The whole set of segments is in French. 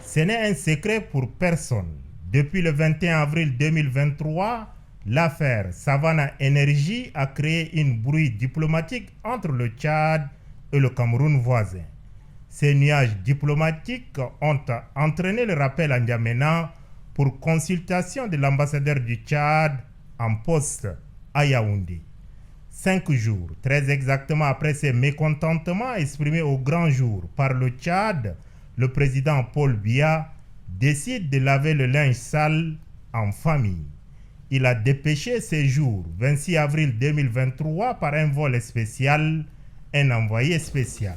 Ce n'est un secret pour personne. Depuis le 21 avril 2023, l'affaire Savannah Energy a créé une bruit diplomatique entre le Tchad et le Cameroun voisin. Ces nuages diplomatiques ont entraîné le rappel à N'Djamena pour consultation de l'ambassadeur du Tchad en poste à Yaoundé. 5 jours, très exactement après ces mécontentements exprimés au grand jour par le Tchad, le président Paul Biya décide de laver le linge sale en famille. Il a dépêché ce jour, 26 avril 2023, par un vol spécial, un envoyé spécial.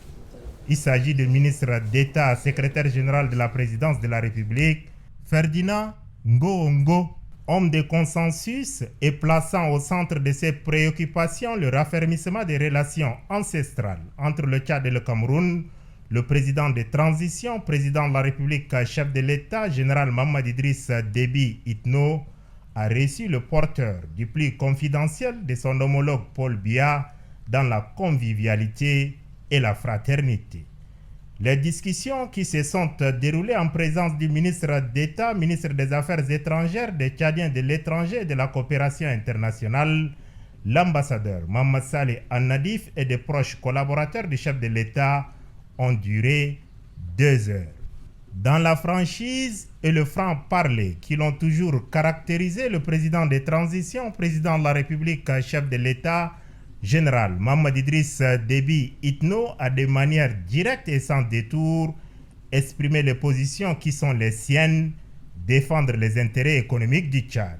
Il s'agit du ministre d'État, secrétaire général de la présidence de la République, Ferdinand Ngo, homme de consensus et plaçant au centre de ses préoccupations le raffermissement des relations ancestrales entre le Tchad et le Cameroun. Le président de transition, président de la République, chef de l'État, général Mamad Idriss Déby Itno, a reçu le porteur du pli confidentiel de son homologue Paul Biya dans la convivialité et la fraternité. Les discussions qui se sont déroulées en présence du ministre d'État, ministre des Affaires étrangères, des Tchadiens de l'étranger et de la coopération internationale, l'ambassadeur Mamad Saleh Al-Nadif et des proches collaborateurs du chef de l'État ont duré 2 heures. Dans la franchise et le franc-parler qui l'ont toujours caractérisé, le président de transition, président de la République, chef de l'État, général Mamad Idriss Déby Itno a de manière directe et sans détour exprimé les positions qui sont les siennes, défendre les intérêts économiques du Tchad.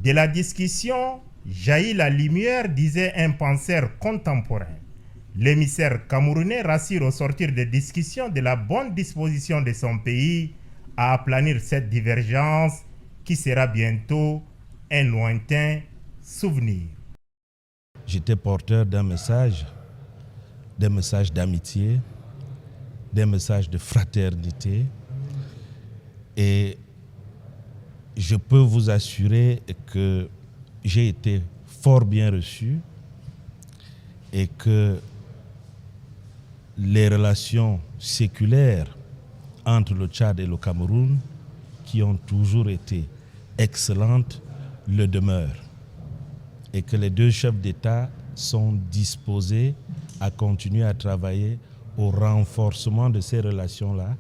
De la discussion jaillit la lumière, disait un penseur contemporain. L'émissaire camerounais rassure au sortir des discussions de la bonne disposition de son pays à aplanir cette divergence qui sera bientôt un lointain souvenir. J'étais porteur d'un message, des messages d'amitié, des messages de fraternité, et je peux vous assurer que j'ai été fort bien reçu et que les relations séculaires entre le Tchad et le Cameroun, qui ont toujours été excellentes, le demeurent. Et que les deux chefs d'État sont disposés à continuer à travailler au renforcement de ces relations-là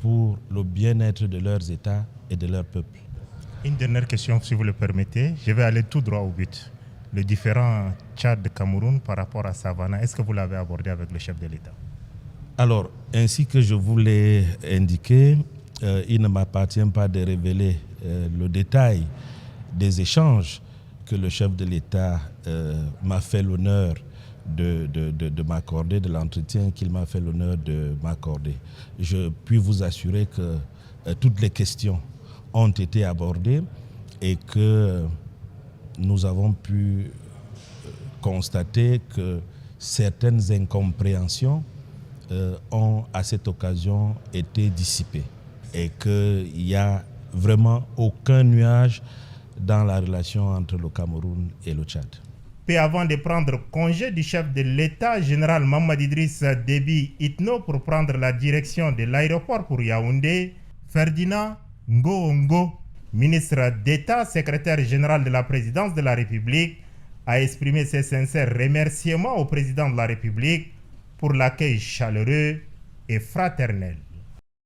pour le bien-être de leurs États et de leur peuple. Une dernière question, si vous le permettez. Je vais aller tout droit au but. Le différent Tchad-Cameroun par rapport à Savannah, est-ce que vous l'avez abordé avec le chef de l'État? Alors, ainsi que je vous l'ai indiqué, il ne m'appartient pas de révéler le détail des échanges que le chef de l'État m'a fait l'honneur de m'accorder, de l'entretien qu'il m'a fait l'honneur de m'accorder. Je puis vous assurer que toutes les questions ont été abordées et que nous avons pu constater que certaines incompréhensions ont à cette occasion été dissipées et qu'il n'y a vraiment aucun nuage dans la relation entre le Cameroun et le Tchad. Peu avant de prendre congé du chef de l'État, général Mamad Idriss Déby Itno, pour prendre la direction de l'aéroport pour Yaoundé, Ferdinand Ngo, ministre d'État, secrétaire général de la présidence de la République, a exprimé ses sincères remerciements au président de la République pour l'accueil chaleureux et fraternel.